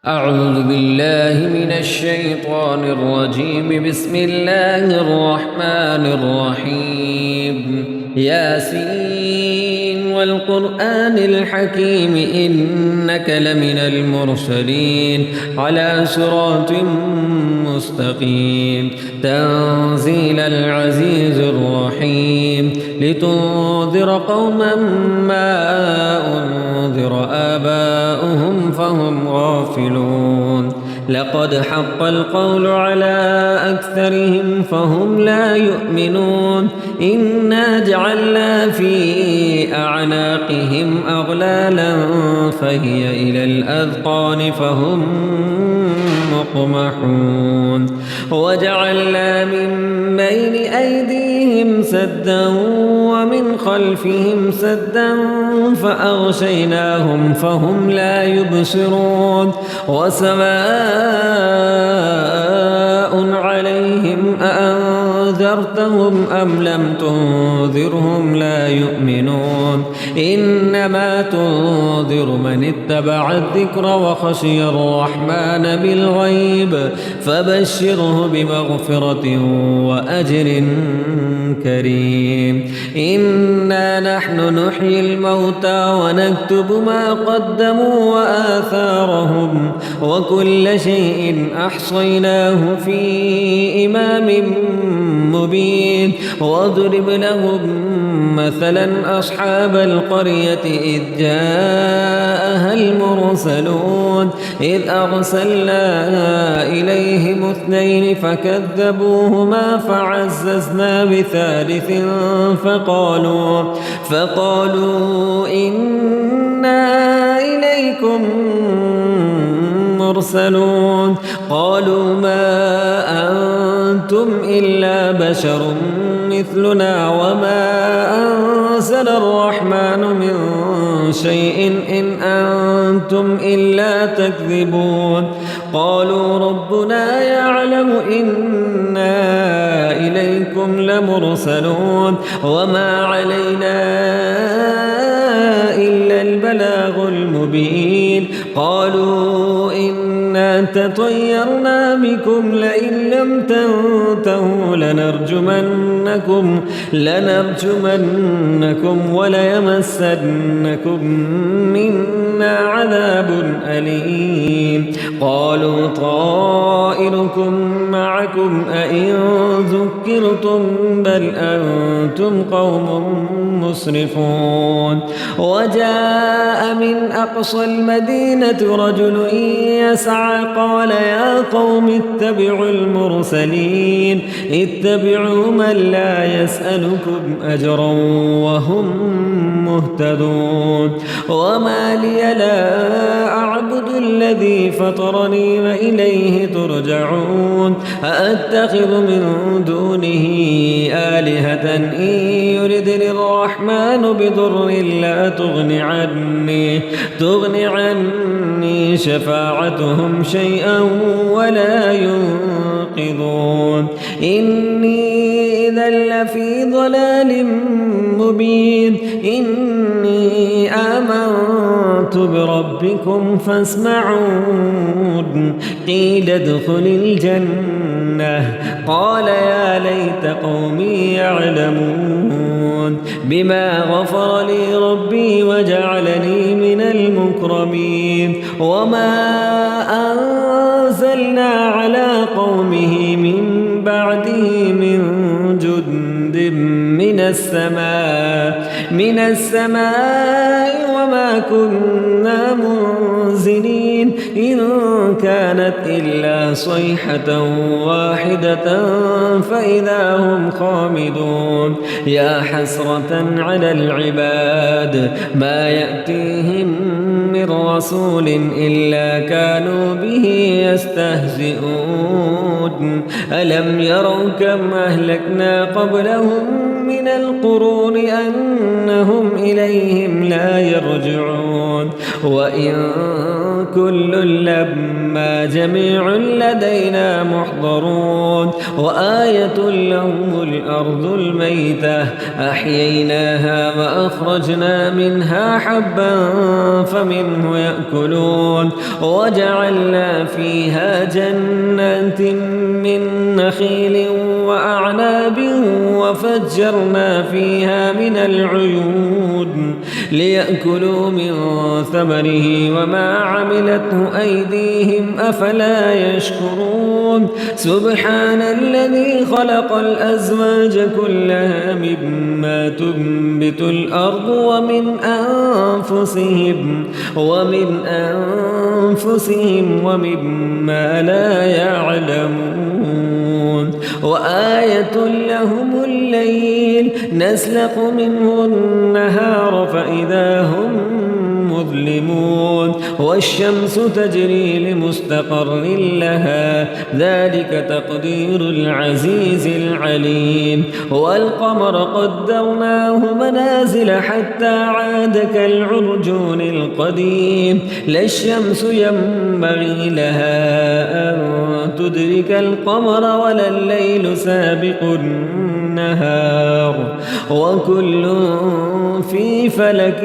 أعوذ بالله من الشيطان الرجيم. بسم الله الرحمن الرحيم. ياسين والقرآن الحكيم إنك لمن المرسلين على صراط مستقيم. تنزيل العزيز الرحيم لتنذر قوما ما أنذر آباؤهم فهم غافلون. لقد حق القول على أكثرهم فهم لا يؤمنون. إنا جعلنا في أعناقهم أغلالا فهي إلى الأذقان فهم مقمحون. وجعلنا من بين أيديهم سدا ومن خلفهم سدا فأغشيناهم فهم لا يبصرون. وسواء عليهم أأنذرتهم أم لم تنذرهم لا يؤمنون. إنما تنذر من اتبع الذكر وخشي الرحمن بالغيب فبشره بمغفرة وأجر كريم. إنا نحن نحيي الموتى ونكتب ما قدموا وآثارهم وكل شيء أحصيناه في إمام مبين. واضرب لهم مثلا أصحاب القرية إذ جاءها المرسلون إذ أرسلنا إليهم اثنين فكذبوهما فعززنا بثالث فقالوا إنا إليكم مرسلون. قالوا ما أنتم إلا بشر مثلنا وما أنزل الرحمن من شيء إن أنتم إلا تكذبون. قالوا ربنا يعلم إنا إليكم لمرسلون وما علينا إلا البلاغ المبين. قالوا إنا تطيرنا بكم لئن لم تنتهوا لنرجمنكم وليمسنكم منا عذاب أليم. قالوا طائركم معكم أئن ذكرتم بل أنتم قوم مسرفون. وجاء من أقصى المدينة رجل يسعى قال يا قوم اتبعوا المرسلين اتبعوا من لا يسألكم أجرا وهم مهتدون. وما لي لا أعبد الذي فطرني وإليه ترجعون. أأتخذ من دونه آلهة إن يردني الرحمن بضر لا تغن عني شفاعتهم شيئا ولا ينقذون. إني إذا لفي ضلال مبين. إني آمنت بربكم فاسمعون. قيل ادخل الجنة قال يا ليت قومي يعلمون بما غفر لي ربي وجعلني من المكرمين. وما أنزلنا على قومه من بعده من جند من السماء وما كنا منزلين إن كانت إلا صيحة واحدة فإذا هم خامدون. يا حسرة على العباد ما يأتيهم من رسول إلا كانوا به يستهزئون. ألم يروا كم أهلكنا قبلهم من القرون أنهم إليهم لا يرجعون. وإن كل لما جميع لدينا محضرون. وآية لهم الأرض الميتة أحييناها وأخرجنا منها حبا فمنه ومنه يأكلون وجعلنا فيها جنات من نخيل وأعناب وفجرنا فيها من العيون ليأكلوا من ثمره وما عملته أيديهم أفلا يشكرون سبحان الذي خلق الأزواج كلها مما تنبت الأرض ومن أنفسهم ومما لا يعلمون وآية لهم الليل نسلخ منه النهار فإذا هم مظلمون والشمس تجري لمستقر لها ذلك تقدير العزيز العليم والقمر قدرناه منازل حتى عاد كالعرجون القديم لا الشمس ينبغي لها أن تدرك القمر ولا الليل سابق النهار وكل في فلك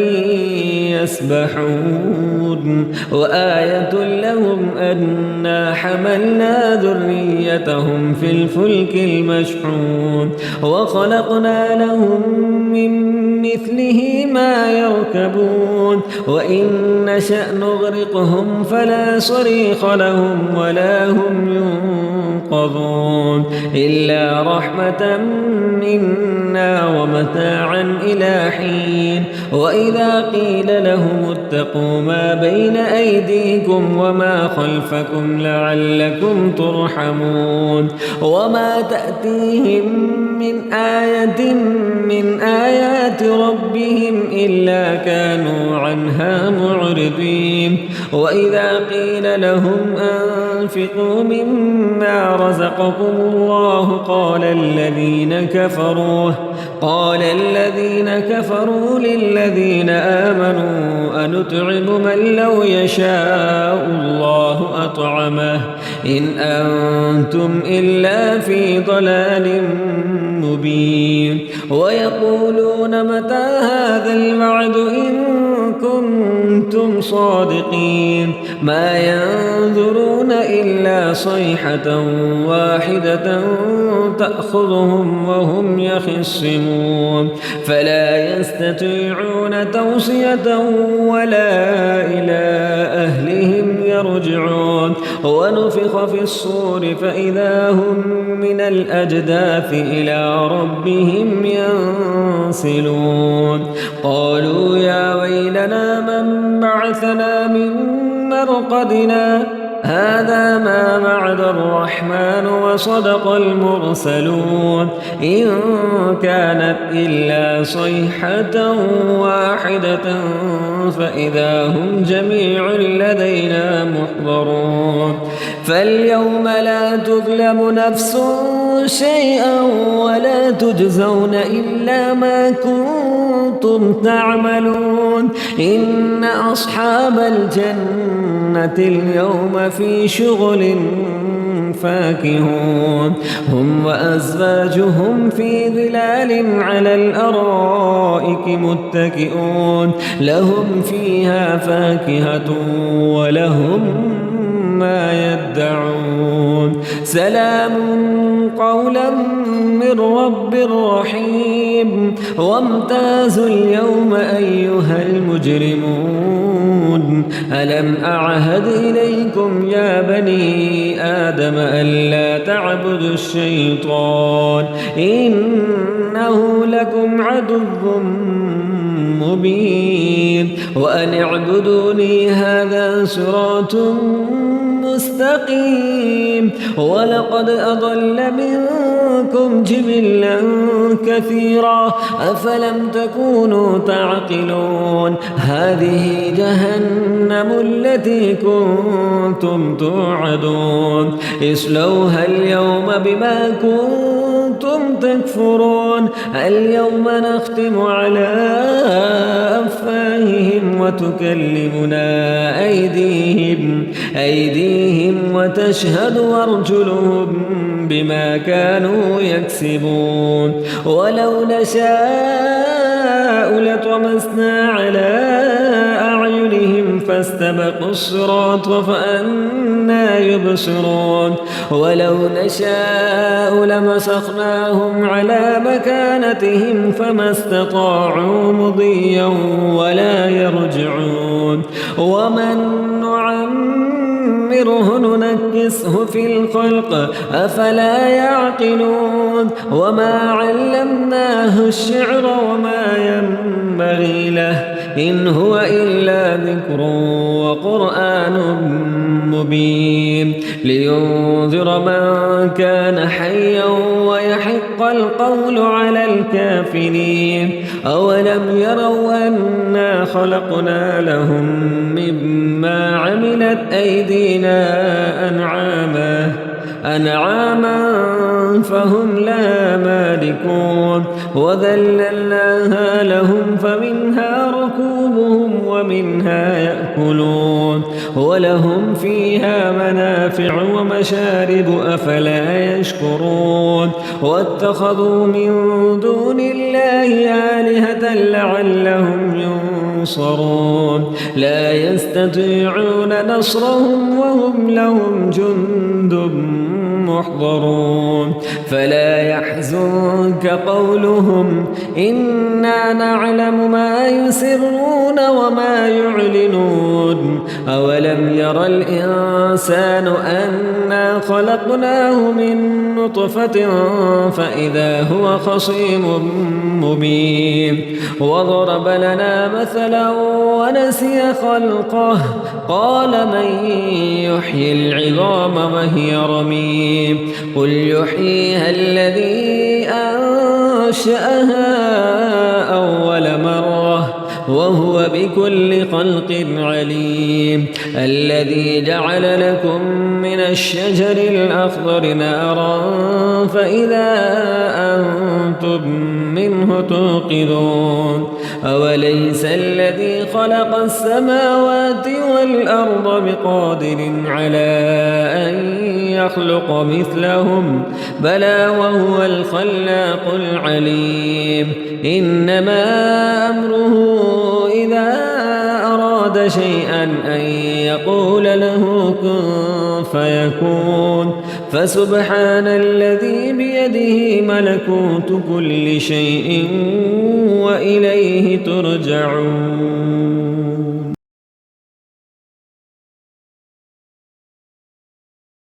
يسبحون وآية لهم أنا حملنا ذريتهم في الفلك المشحون وخلقنا لهم من مثله ما يركبون وإن نشأ نغرقهم فلا صريخ لهم ولا هم ينقذون إلا رحمة منا ومتاعا إلى حين وإذا قيل لهم اتقوا ما بين أيديكم وما خلفكم لعلكم ترحمون وما تأتيهم من آية من آيات ربهم إلا كانوا عنها معرضين وإذا قيل لهم أنفقوا مما رزقكم الله قال الذين كفروا للذين آمنوا أنطعم من لو يشاء الله أطعمه إن أنتم إلا في ضلال مبين ويقولون متى هذا الوعد إن كنتم صادقين ما ينظرون إلا صيحة واحدة تأخذهم وهم يخصمون فلا يستطيعون توصية ولا إلى أهلهم يرجعون ونفخ في الصور فإذا هم من الأجداث إلى ربهم ينسلون قالوا يا ويلنا من بعثنا من مرقدنا هذا ما وعد الرحمن وصدق المرسلون إن كانت إلا صيحة واحدة فإذا هم جميع لدينا محضرون فاليوم لا تظلم نفس شيئا ولا تجزون إلا ما كنتم تعملون إن أصحاب الجنة اليوم في شغل فاكهون هم وأزواجهم في ظلال على الأرائك متكئون لهم فيها فاكهة ولهم ما يدعون سلام قولا من رب رحيم وامتازوا اليوم أيها المجرمون ألم أعهد إليكم يا بني آدم ألا تعبدوا الشيطان إنه لكم عدو مبين وأن اعبدوني هذا صراط مستقيم ولقد أضل منكم جبلا كثيرا أفلم تكونوا تعقلون هذه جهنم التي كنتم توعدون اصلوها اليوم بما كنتم تكفرون اليوم نختم على أفواههم وتكلمنا أيديهم وتشهد أرجلهم بما كانوا يكسبون ولو نشاء لطمسنا على أعينهم فاستبقوا الصراط فأنى يبصرون ولو نشاء لمسخناهم على مكانتهم فما استطاعوا مضيا ولا يرجعون ومن نعمره ننكسه في الخلق أفلا يعقلون وما علمناه الشعر وما ينبغي له إن هو إلا ذكر وقرآن مبين لينذر من كان حيا ويحق القول على الكافرين أولم يروا أنا خلقنا لهم مما عملت أيدينا أنعاما فهم لا مالكون وذللناها لهم فمنها ركوبهم ومنها يأكلون ولهم فيها منافع ومشارب أفلا يشكرون واتخذوا من دون الله آلهة لعلهم ينصرون لا يستطيعون نصرهم وهم لهم جند محضرون فلا يحزنك قولهم إنا نعلم ما يسرون وما يعلنون أولم ير الإنسان أنا خلقناه من نطفة فإذا هو خصيم مبين وضرب لنا مثلا ونسي خلقه قال من يحيي العظام وهي رميم قل يحييها الذي أنشأها أول مرة وهو بكل خلق عليم الذي جعل لكم من الشجر الأخضر نارا فإذا أنتم منه توقدون أوليس الذي خلق السماوات والأرض بقادر على أن يخلق مثلهم بلى وهو الخلاق العليم إنما أمره إذا أراد شيئا أن يقول له كن فيكون فسبحان الذي بيده ملكوت كل شيء وإليه ترجعون